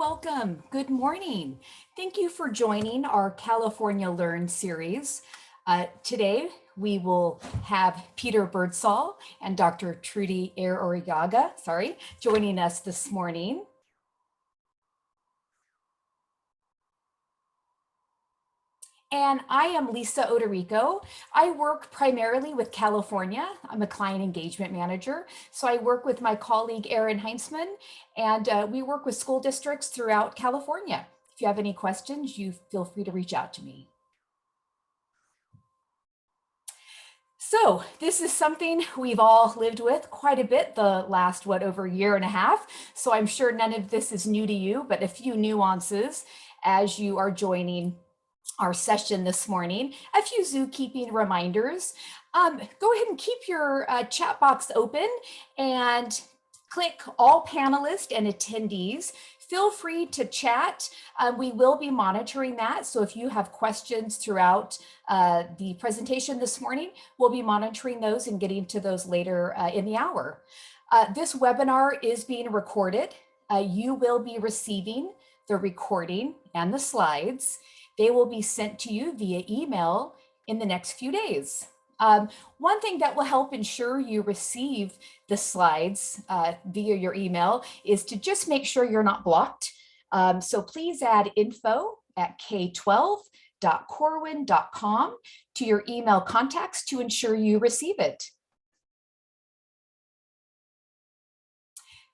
welcome. Good morning. Thank you for joining our California Learn series. Today, we will have Peter Birdsall and Dr. Trudy Arriaga, joining us this morning. And I am Lisa Odorico. I work primarily with California. I'm a client engagement manager. So I work with my colleague, Erin Heinzman, and we work with school districts throughout California. If you have any questions, you feel free to reach out to me. So this is something we've all lived with quite a bit the last, over a year and a half. So I'm sure none of this is new to you, but a few nuances as you are joining our session this morning. A few zookeeping reminders. Go ahead and keep your chat box open and click all panelists and attendees. Feel free to chat. We will be monitoring that. So if you have questions throughout the presentation this morning, we'll be monitoring those and getting to those later in the hour. This webinar is being recorded. You will be receiving the recording and the slides. They will be sent to you via email in the next few days. One thing that will help ensure you receive the slides via your email is to just make sure you're not blocked. So please add info@k12.corwin.com to your email contacts to ensure you receive it.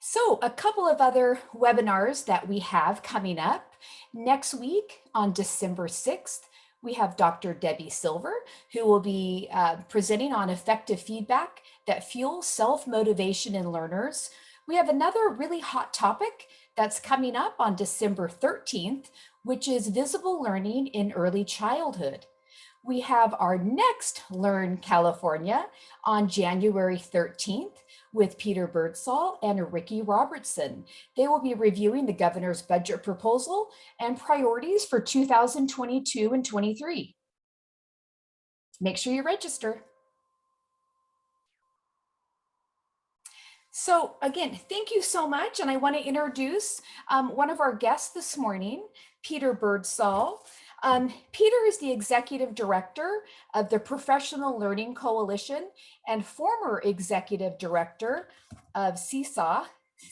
So a couple of other webinars that we have coming up. Next week on December 6th, we have Dr. Debbie Silver, who will be presenting on effective feedback that fuels self-motivation in learners. We have another really hot topic that's coming up on December 13th, which is visible learning in early childhood. We have our next Learn California on January 13th with Peter Birdsall and Ricky Robertson. They will be reviewing the governor's budget proposal and priorities for 2022 and 23. Make sure you register. So again, thank you so much. And I want to introduce one of our guests this morning, Peter Birdsall. Peter is the executive director of the Professional Learning Coalition and former executive director of CISA,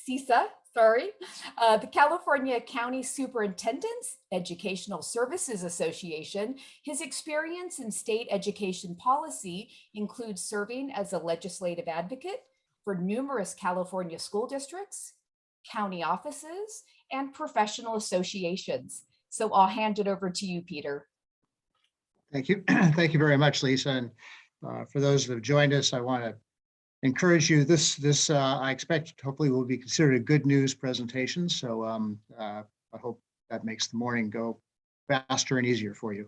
the California County Superintendents Educational Services Association. His experience in state education policy includes serving as a legislative advocate for numerous California school districts, county offices, and professional associations. So I'll hand it over to you, Peter. Thank you. Thank you very much, Lisa. And for those that have joined us, I want to encourage you. This I expect hopefully will be considered a good news presentation. So I hope that makes the morning go faster and easier for you.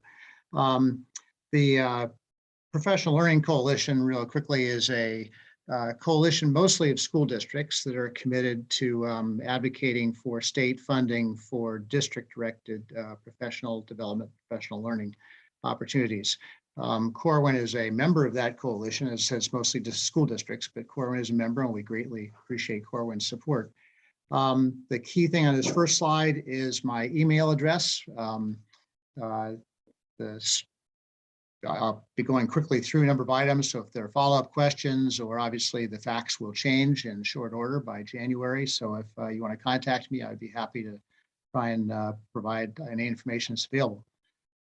The Professional Learning Coalition, real quickly, is a coalition mostly of school districts that are committed to advocating for state funding for district-directed professional development, professional learning opportunities. Corwin is a member of that coalition. As it's mostly just school districts, but Corwin is a member, and we greatly appreciate Corwin's support. The key thing on this first slide is my email address. I'll be going quickly through a number of items, so if there are follow-up questions, or obviously the facts will change in short order by January. So if you want to contact me, I'd be happy to try and provide any information that's available.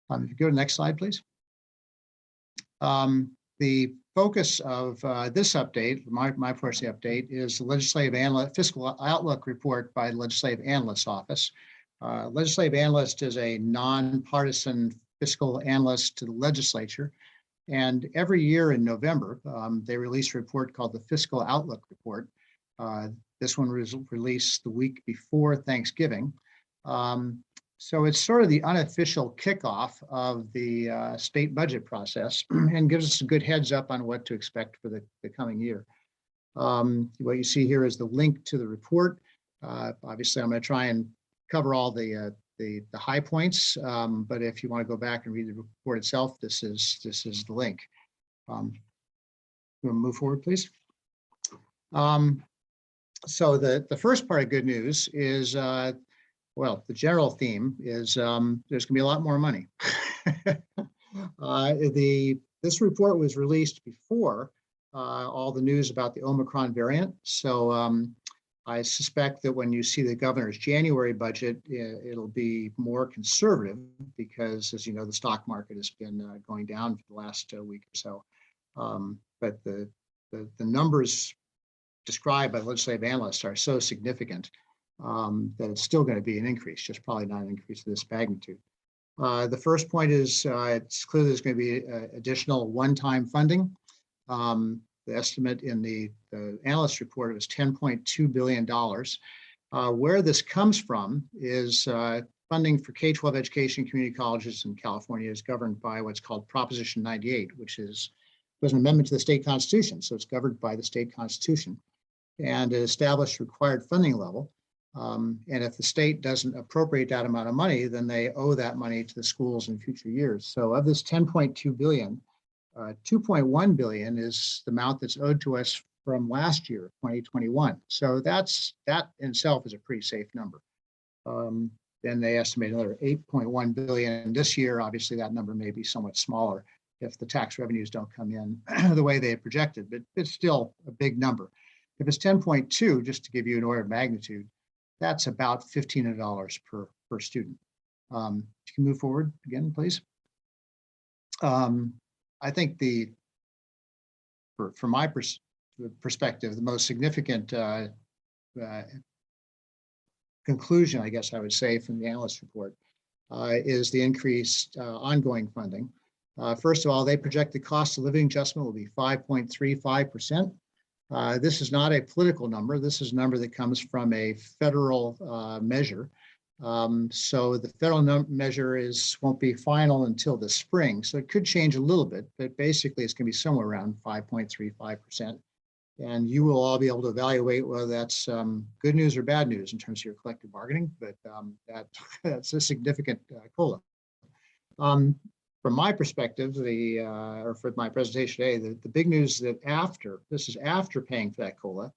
If you go to the next slide, please. The focus of this update, my portion of the update, is the Legislative Analyst Fiscal Outlook Report by the Legislative Analyst's Office. Legislative Analyst is a nonpartisan fiscal analyst to the legislature. And every year in November, they release a report called the Fiscal Outlook Report. This one was released the week before Thanksgiving. So it's sort of the unofficial kickoff of the state budget process and gives us a good heads up on what to expect for the coming year. What you see here is the link to the report. Obviously, I'm going to try and cover all the high points, but if you want to go back and read the report itself, this is the link. You want to move forward, please? So the first part of good news is Well, the general theme is there's going to be a lot more money. This report was released before all the news about the Omicron variant. So I suspect that when you see the governor's January budget, it'll be more conservative because, as you know, the stock market has been going down for the last week or so. But the numbers described by legislative analysts are so significant that it's still going to be an increase, just probably not an increase of this magnitude. The first point is it's clear there's going to be additional one-time funding. The estimate in the analyst report was $10.2 billion. Where this comes from is funding for K-12 education community colleges in California is governed by what's called Proposition 98, which was an amendment to the state constitution. So it's governed by the state constitution and it established required funding level. And if the state doesn't appropriate that amount of money, then they owe that money to the schools in future years. So of this 10.2 billion, 2.1 billion is the amount that's owed to us from last year, 2021. So that in itself is a pretty safe number. Then they estimate another 8.1 billion this year. Obviously, that number may be somewhat smaller if the tax revenues don't come in the way they projected, but it's still a big number. If it's 10.2, just to give you an order of magnitude, that's about $1,500 per student. You can move forward again, please. I think from my perspective, the most significant conclusion, I guess I would say, from the analyst report is the increased ongoing funding. First of all, they project the cost of living adjustment will be 5.35%. This is not a political number. This is a number that comes from a federal measure. So the federal measure won't be final until the spring. So it could change a little bit, but basically it's going to be somewhere around 5.35%. And you will all be able to evaluate whether that's good news or bad news in terms of your collective bargaining, but that's a significant COLA. From my perspective, or for my presentation today, the big news that this is after paying for that COLA,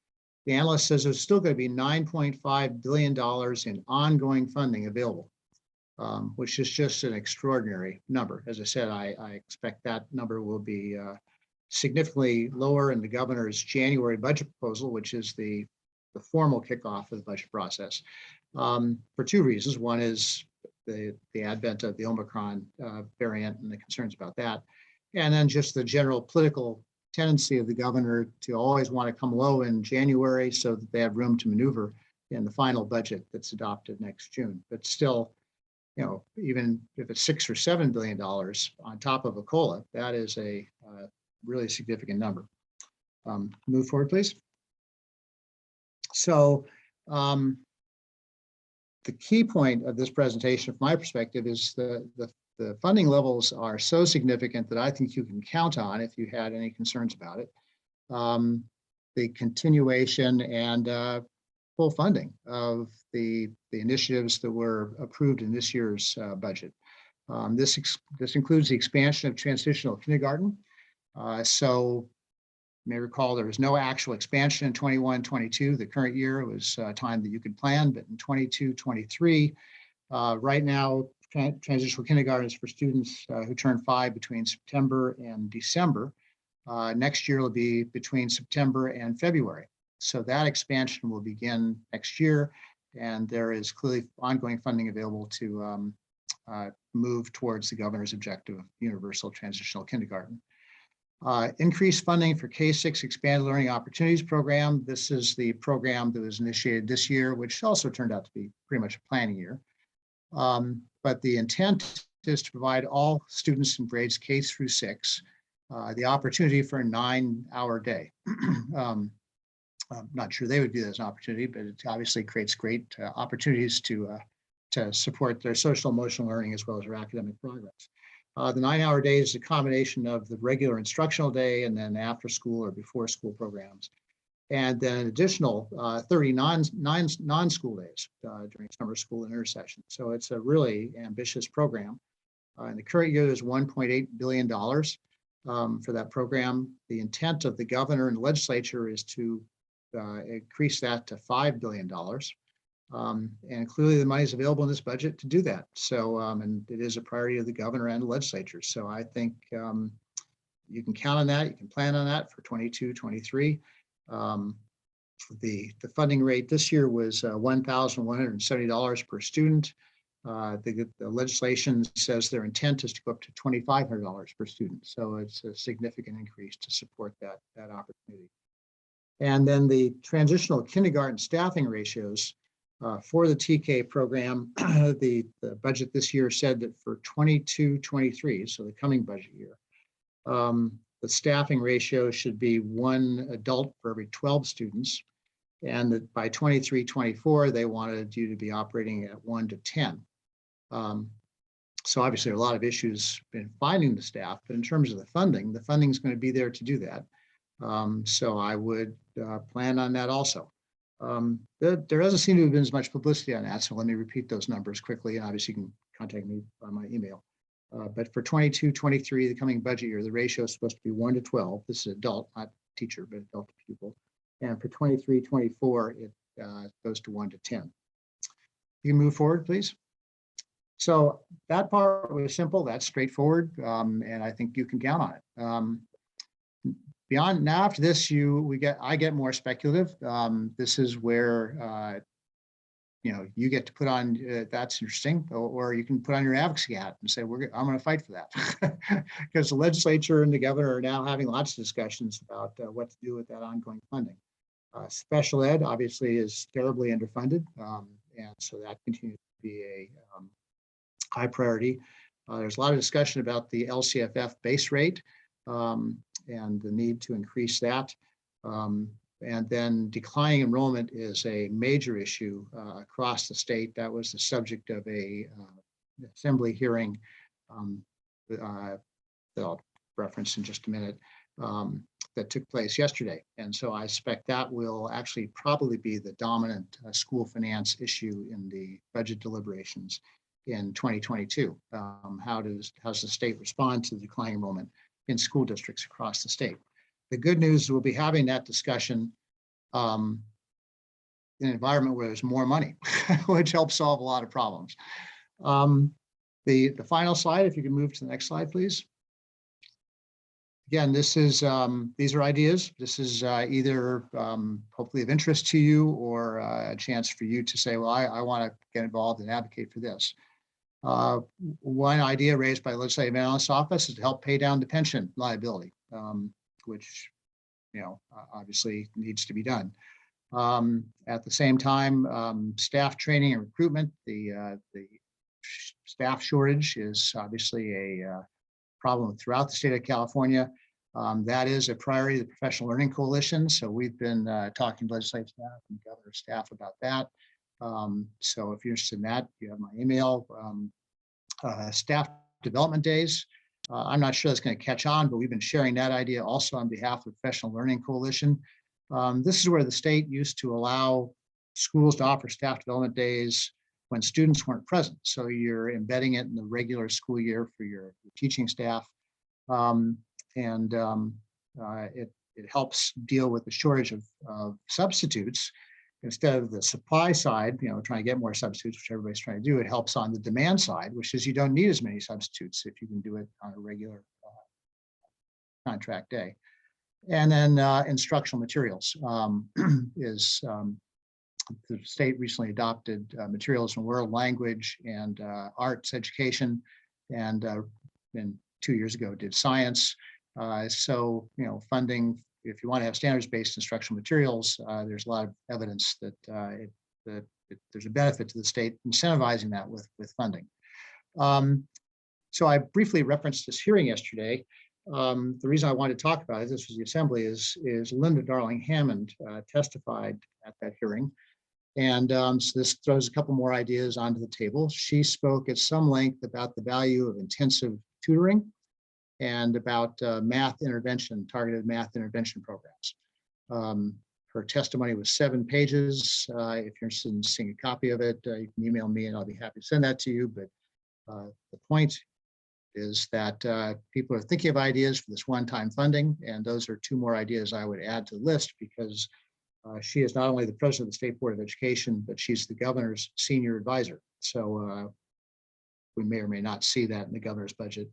the analyst says there's still going to be $9.5 billion in ongoing funding available, which is just an extraordinary number. As I said, I expect that number will be significantly lower in the governor's January budget proposal, which is the formal kickoff of the budget process, for two reasons. One is the advent of the Omicron variant and the concerns about that. And then just the general political tendency of the governor to always want to come low in January so that they have room to maneuver in the final budget that's adopted next June. But still, you know, even if it's $6 or $7 billion on top of a COLA, that is a really significant number. Move forward, please. So the key point of this presentation, from my perspective, is the funding levels are so significant that I think you can count on, if you had any concerns about it, the continuation and full funding of the initiatives that were approved in this year's budget. This includes the expansion of transitional kindergarten. So you may recall there was no actual expansion in 21-22. The current year was a time that you could plan, but in 22-23, right now, transitional kindergarten is for students who turn 5 between September and December. Next year will be between September and February. So that expansion will begin next year, and there is clearly ongoing funding available to move towards the governor's objective of universal transitional kindergarten. Increased funding for K-6 Expanded Learning Opportunities Program. This is the program that was initiated this year, which also turned out to be pretty much a planning year. But the intent is to provide all students in grades K through 6 the opportunity for a 9-hour day. I'm not sure they would view that as an opportunity, but it obviously creates great opportunities to support their social emotional learning as well as their academic progress. The 9-hour day is a combination of the regular instructional day and then after school or before school programs. And then an additional 30 non-school days during summer school and intersession. So it's a really ambitious program. In the current year, there's $1.8 billion for that program. The intent of the governor and the legislature is to increase that to $5 billion. And clearly the money is available in this budget to do that. So, and it is a priority of the governor and the legislature. So I think you can count on that. You can plan on that for 22, 23. The funding rate this year was $1,170 per student. The legislation says their intent is to go up to $2,500 per student. So it's a significant increase to support that opportunity. And then the transitional kindergarten staffing ratios for the TK program, the budget this year said that for 22-23, so the coming budget year, the staffing ratio should be 1 adult for every 12 students. And that by 23-24, they wanted you to be operating at 1 to 10. So obviously, there are a lot of issues in finding the staff, but in terms of the funding is going to be there to do that. So I would plan on that also. There doesn't seem to have been as much publicity on that, so let me repeat those numbers quickly, and obviously you can contact me by my email. But for 22-23, the coming budget year, the ratio is supposed to be 1 to 12. This is adult, not teacher, but adult to pupil. And for 23-24, it goes to 1 to 10. You can move forward, please. So that part was simple. That's straightforward, and I think you can count on it. Beyond now, after this, I get more speculative. This is where you get to put on that's interesting, or you can put on your advocacy hat and say I'm going to fight for that, because the legislature and the governor are now having lots of discussions about what to do with that ongoing funding. Special ed obviously is terribly underfunded, and so that continues to be a high priority. There's a lot of discussion about the LCFF base rate and the need to increase that. And then declining enrollment is a major issue across the state. That was the subject of a assembly hearing that I'll reference in just a minute, that took place yesterday. And so I suspect that will actually probably be the dominant school finance issue in the budget deliberations in 2022. How does the state respond to the declining enrollment in school districts across the state? The good news is we'll be having that discussion in an environment where there's more money, which helps solve a lot of problems. The final slide, if you can move to the next slide, please. Again, these are ideas. This is either hopefully of interest to you or a chance for you to say, well, I want to get involved and advocate for this. One idea raised by the Legislative Analyst's office is to help pay down the pension liability, which obviously needs to be done. At the same time, staff training and recruitment, the staff shortage is obviously a problem throughout the state of California. That is a priority of the Professional Learning Coalition. So we've been talking to legislative staff and governor staff about that. So if you're interested in that, you have my email. Staff development days. I'm not sure that's going to catch on, but we've been sharing that idea also on behalf of the Professional Learning Coalition. This is where the state used to allow schools to offer staff development days when students weren't present. So you're embedding it in the regular school year for your teaching staff. It helps deal with the shortage of substitutes. Instead of the supply side, trying to get more substitutes, which everybody's trying to do, it helps on the demand side, which is you don't need as many substitutes if you can do it on a regular contract day. And then instructional materials is the state recently adopted materials in world language and arts education, and 2 years ago did science. So funding, if you want to have standards-based instructional materials, there's a lot of evidence that there's a benefit to the state incentivizing that with funding. So I briefly referenced this hearing yesterday. The reason I wanted to talk about it, this was the assembly, is Linda Darling Hammond testified at that hearing. And so this throws a couple more ideas onto the table. She spoke at some length about the value of intensive tutoring and about math intervention, targeted math intervention programs. Her testimony was 7 pages. If you're interested in seeing a copy of it, you can email me and I'll be happy to send that to you. But the point is that people are thinking of ideas for this one-time funding, and those are 2 more ideas I would add to the list, because She is not only the president of the State Board of Education, but she's the governor's senior advisor. So we may or may not see that in the governor's budget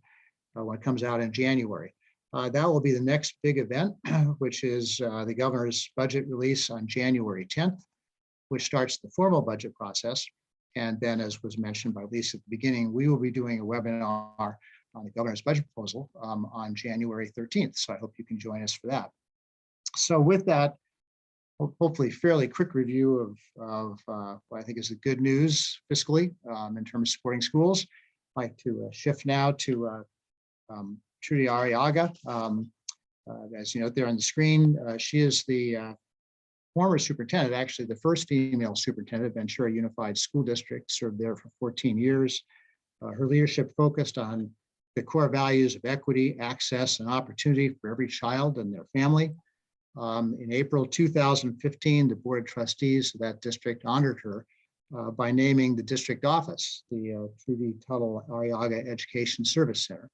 when it comes out in January. That will be the next big event, which is the governor's budget release on January 10th, which starts the formal budget process. And then, as was mentioned by Lisa at the beginning, we will be doing a webinar on the governor's budget proposal on January 13th. So I hope you can join us for that. So with that, hopefully fairly quick review of what I think is the good news fiscally in terms of supporting schools. I'd like to shift now to Trudy Arriaga. As you note there on the screen, she is the former superintendent, actually the first female superintendent of Ventura Unified School District, served there for 14 years. Her leadership focused on the core values of equity, access, and opportunity for every child and their family. In April 2015, the Board of Trustees of that district honored her by naming the district office, the Trudy Arriaga Education Service Center.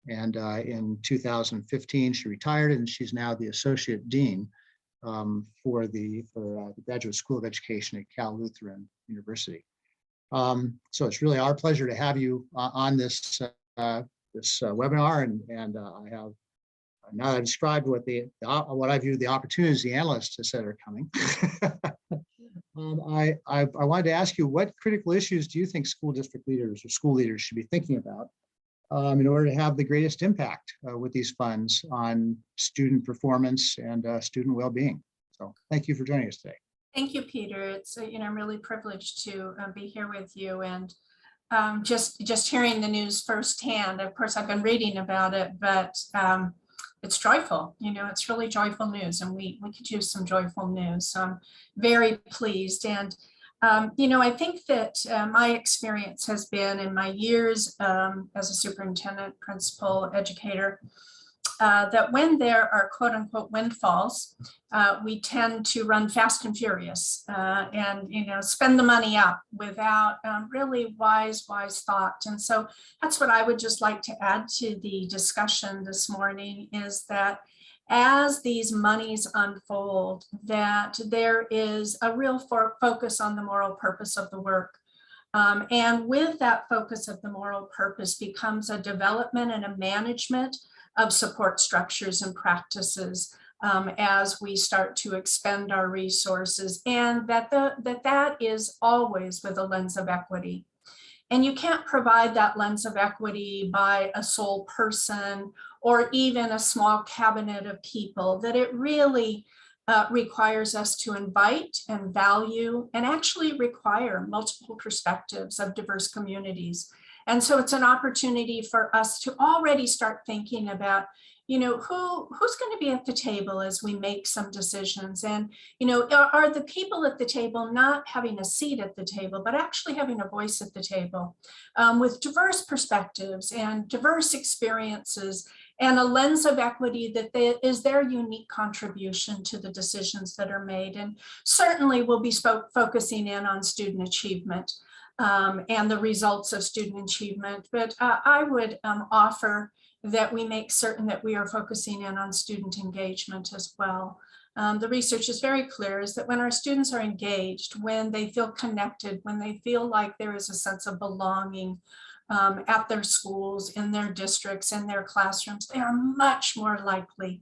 And in 2015, she retired, and she's now the Associate Dean for the Graduate School of Education at Cal Lutheran University. So it's really our pleasure to have you on this webinar, and I have now I described what I view the opportunities the analysts have said are coming. I wanted to ask you, what critical issues do you think school district leaders or school leaders should be thinking about in order to have the greatest impact with these funds on student performance and student well-being? So thank you for joining us today. Thank you, Peter. It's I'm really privileged to be here with you, and just hearing the news firsthand. Of course, I've been reading about it, but it's joyful. It's really joyful news, and we could use some joyful news. So I'm very pleased. And I think that my experience has been in my years as a superintendent, principal, educator, that when there are quote unquote windfalls, we tend to run fast and furious and spend the money up without really wise thought. And so that's what I would just like to add to the discussion this morning, is that as these monies unfold, that there is a real focus on the moral purpose of the work. And with that focus of the moral purpose becomes a development and a management of support structures and practices as we start to expend our resources, and that is always with a lens of equity. And you can't provide that lens of equity by a sole person or even a small cabinet of people, that it really requires us to invite and value and actually require multiple perspectives of diverse communities. And so it's an opportunity for us to already start thinking about, who's going to be at the table as we make some decisions. And, are the people at the table not having a seat at the table, but actually having a voice at the table with diverse perspectives and diverse experiences and a lens of equity that is their unique contribution to the decisions that are made. And certainly we'll be focusing in on student achievement and the results of student achievement. But I would offer that we make certain that we are focusing in on student engagement as well. The research is very clear, is that when our students are engaged, when they feel connected, when they feel like there is a sense of belonging at their schools, in their districts, in their classrooms, they are much more likely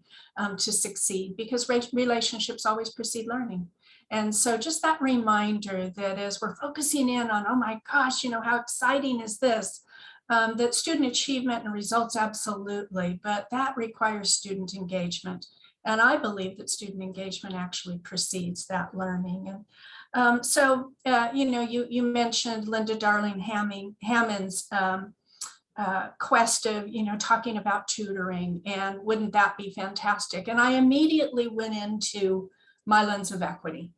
to succeed, because relationships always precede learning. And so just that reminder that as we're focusing in on, oh my gosh, how exciting is this? That student achievement and results, absolutely, but that requires student engagement. And I believe that student engagement actually precedes that learning. And you mentioned Linda Darling Hammond's quest of, talking about tutoring, and wouldn't that be fantastic? And I immediately went into my lens of equity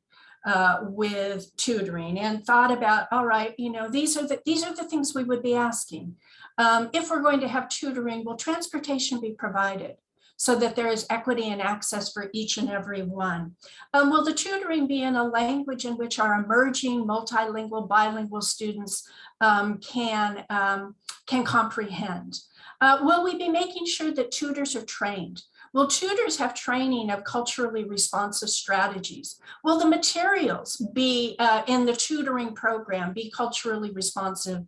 with tutoring and thought about, all right, these are the things we would be asking. If we're going to have tutoring, will transportation be provided so that there is equity and access for each and every one? Will the tutoring be in a language in which our emerging multilingual, bilingual students can comprehend? Will we be making sure that tutors are trained? Will tutors have training of culturally responsive strategies? Will the materials be in the tutoring program be culturally responsive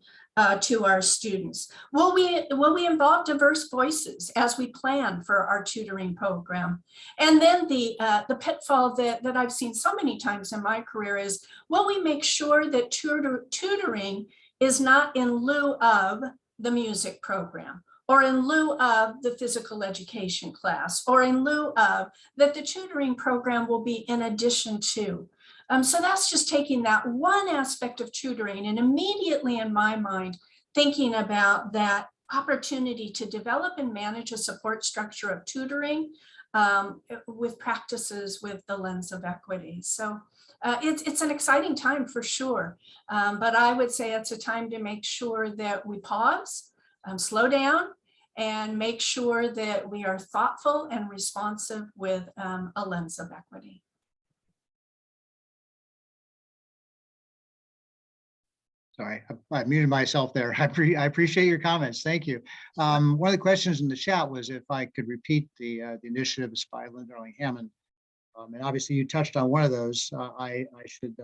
to our students? Will we involve diverse voices as we plan for our tutoring program? And then the pitfall that I've seen so many times in my career is, will we make sure that tutoring is not in lieu of the music program, or in lieu of the physical education class, or in lieu of that the tutoring program will be in addition to. So that's just taking that one aspect of tutoring and immediately in my mind, thinking about that opportunity to develop and manage a support structure of tutoring with practices with the lens of equity. So it's an exciting time for sure. But I would say it's a time to make sure that we pause, slow down, and make sure that we are thoughtful and responsive with a lens of equity. Sorry, I muted myself there. I appreciate your comments. Thank you. One of the questions in the chat was if I could repeat the initiatives by Linda Darling-Hammond. And obviously you touched on one of those. I should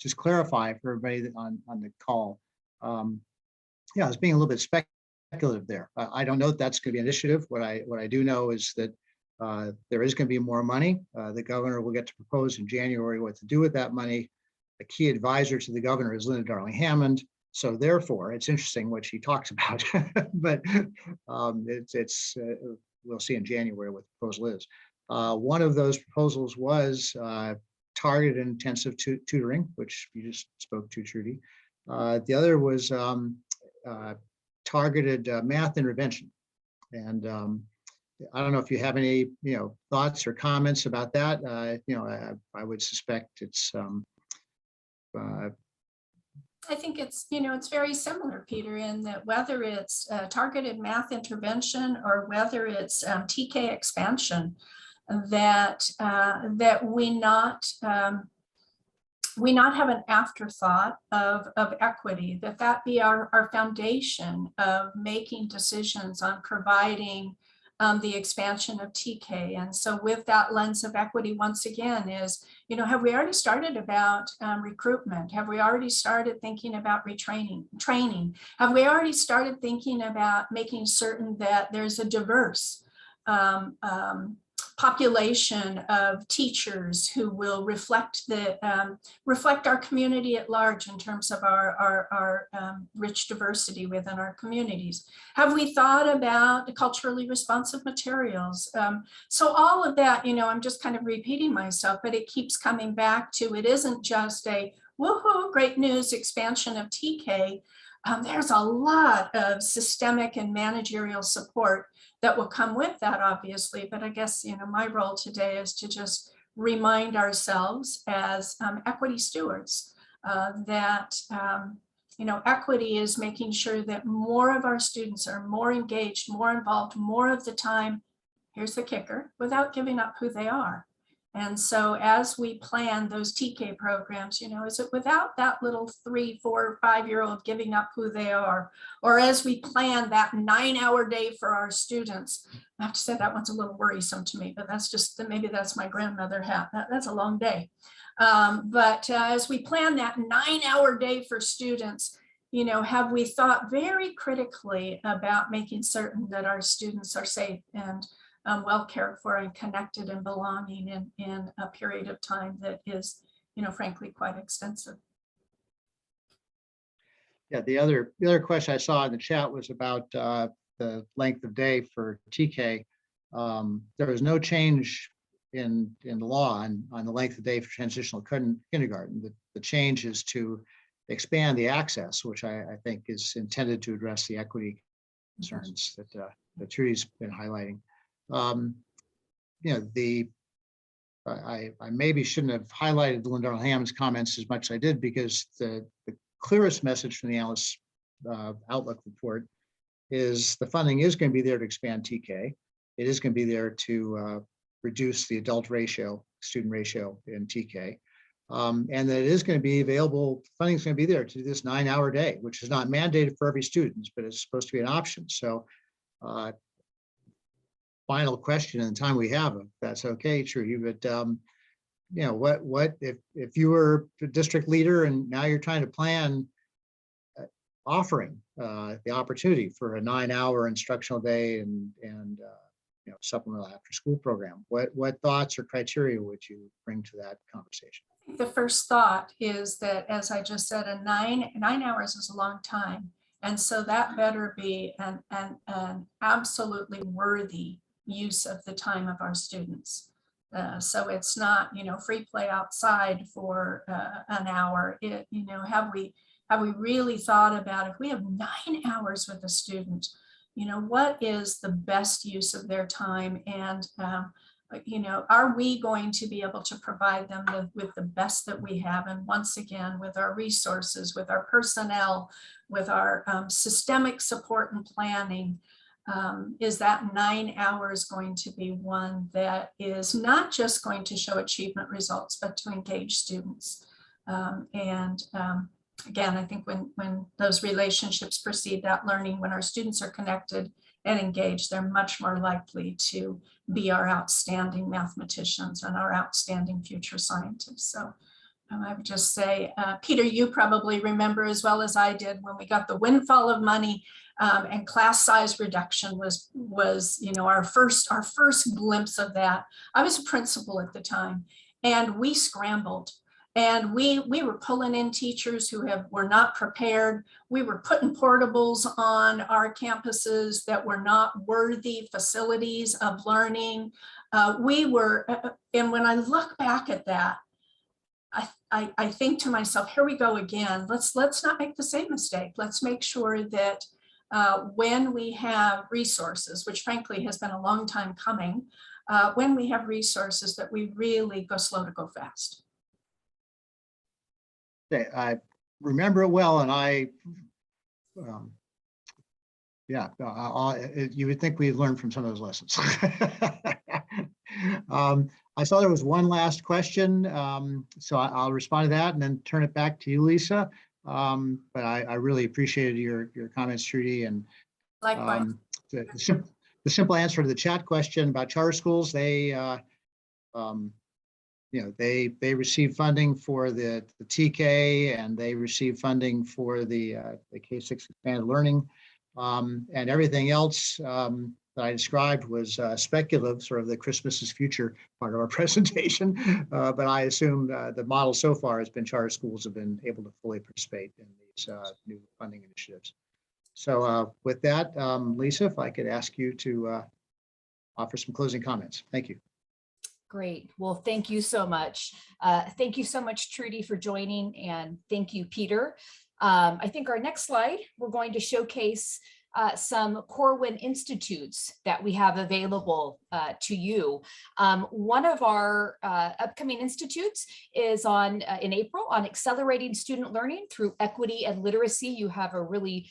just clarify for everybody on the call. Yeah, I was being a little bit speculative there. I don't know if that's going to be an initiative. What I do know is that there is going to be more money. The governor will get to propose in January what to do with that money. The key advisor to the governor is Linda Darling-Hammond. So therefore, it's interesting what she talks about, but we'll see in January what the proposal is. One of those proposals was targeted intensive tutoring, which you just spoke to, Trudy. The other was targeted math intervention. And I don't know if you have any, thoughts or comments about that. I would suspect it's. I think it's, it's very similar, Peter, in that whether it's targeted math intervention or whether it's TK expansion, that we not have an afterthought of equity, that be our foundation of making decisions on providing the expansion of TK. And so with that lens of equity, once again, is, have we already started about recruitment? Have we already started thinking about training? Have we already started thinking about making certain that there's a diverse population of teachers who will reflect our community at large in terms of our rich diversity within our communities? Have we thought about the culturally responsive materials? So all of that, I'm just kind of repeating myself, but it keeps coming back to, it isn't just a woohoo, great news expansion of TK. There's a lot of systemic and managerial support that will come with that, obviously. But I guess, my role today is to just remind ourselves as equity stewards that, equity is making sure that more of our students are more engaged, more involved, more of the time, here's the kicker, without giving up who they are. And so as we plan those TK programs, is it without that little 3, 4, 5-year-old giving up who they are? Or as we plan that 9-hour day for our students, I have to say that one's a little worrisome to me, but that's just, maybe that's my grandmother hat. That's a long day. But as we plan that 9-hour day for students, have we thought very critically about making certain that our students are safe and well cared for and connected and belonging in a period of time that is, frankly, quite extensive. Yeah, the other question I saw in the chat was about the length of day for TK. There was no change in the law on the length of day for transitional kindergarten. The change is to expand the access, which I think is intended to address the equity concerns that Trudy's been highlighting. I maybe shouldn't have highlighted Linda Darling-Hammond's comments as much as I did, because the clearest message from the Analyst Outlook report is the funding is going to be there to expand TK. It is going to be there to reduce the adult ratio, student ratio in TK. And that it is going to be available, funding is going to be there to do this 9-hour day, which is not mandated for every student, but it's supposed to be an option. So final question in the time we have, if that's okay, Trudy, but you know, what if you were a district leader and now you're trying to plan offering the opportunity for a 9-hour instructional day and you know, supplemental after school program, what thoughts or criteria would you bring to that conversation? The first thought is that, as I just said, a nine hours is a long time. And so that better be an absolutely worthy use of the time of our students. So it's not, you know, free play outside for an hour. You know, have we really thought about, if we have 9 hours with a student, you know, what is the best use of their time? And you know, are we going to be able to provide them with the best that we have? And once again, with our resources, with our personnel, with our systemic support and planning, is that 9 hours going to be one that is not just going to show achievement results, but to engage students? Again, I think when those relationships precede that learning, when our students are connected and engaged, they're much more likely to be our outstanding mathematicians and our outstanding future scientists. So I would just say, Peter, you probably remember as well as I did when we got the windfall of money and class size reduction was you know, our first glimpse of that. I was a principal at the time, and we scrambled. And we were pulling in teachers who were not prepared. We were putting portables on our campuses that were not worthy facilities of learning. And when I look back at that, I think to myself, here we go again. Let's not make the same mistake. Let's make sure that when we have resources, which frankly has been a long time coming, when we have resources, that we really go slow to go fast. I remember it well, and you would think we'd learned from some of those lessons. I saw there was one last question, so I'll respond to that and then turn it back to you, Lisa. But I really appreciated your comments, Trudy, and Likewise. the simple answer to the chat question about charter schools, you know, they receive funding for the TK, and they receive funding for the K-6 expanded learning, and everything else that I described was speculative, sort of the Christmas is future part of our presentation. But I assume the model so far has been charter schools have been able to fully participate in these new funding initiatives. So with that, Lisa, if I could ask you to offer some closing comments. Thank you. Great. Well, thank you so much. Thank you so much, Trudy, for joining, and thank you, Peter. I think our next slide, we're going to showcase some Corwin institutes that we have available to you. One of our upcoming institutes is in April on accelerating student learning through equity and literacy. You have a really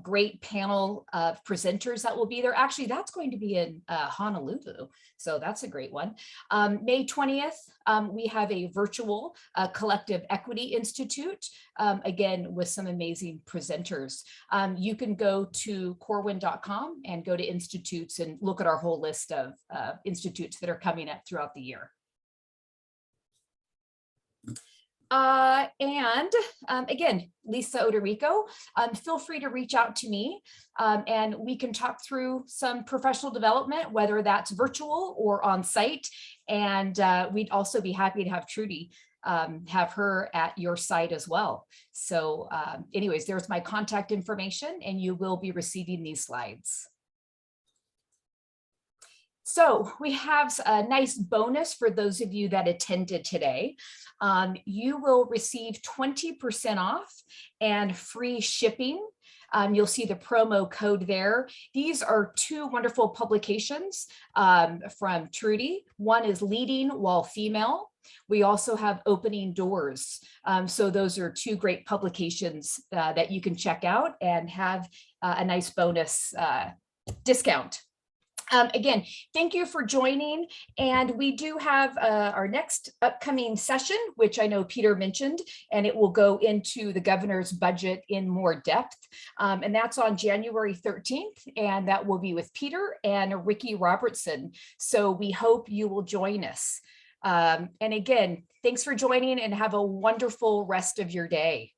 great panel of presenters that will be there. Actually, that's going to be in Honolulu, so that's a great one. May 20th, we have a virtual collective equity institute, again, with some amazing presenters. You can go to corwin.com and go to institutes and look at our whole list of institutes that are coming up throughout the year. Again, Lisa Odorico, feel free to reach out to me and we can talk through some professional development, whether that's virtual or on site. And we'd also be happy to have Trudy have her at your site as well. So anyways, there's my contact information, and you will be receiving these slides. So we have a nice bonus for those of you that attended today. You will receive 20% off and free shipping. You'll see the promo code there. These are two wonderful publications from Trudy. One is Leading While Female. We also have Opening Doors. So those are two great publications that you can check out and have a nice bonus discount. Again, thank you for joining. And we do have our next upcoming session, which I know Peter mentioned, and it will go into the governor's budget in more depth. And that's on January 13th. And that will be with Peter and Ricky Robertson. So we hope you will join us. And again, thanks for joining and have a wonderful rest of your day.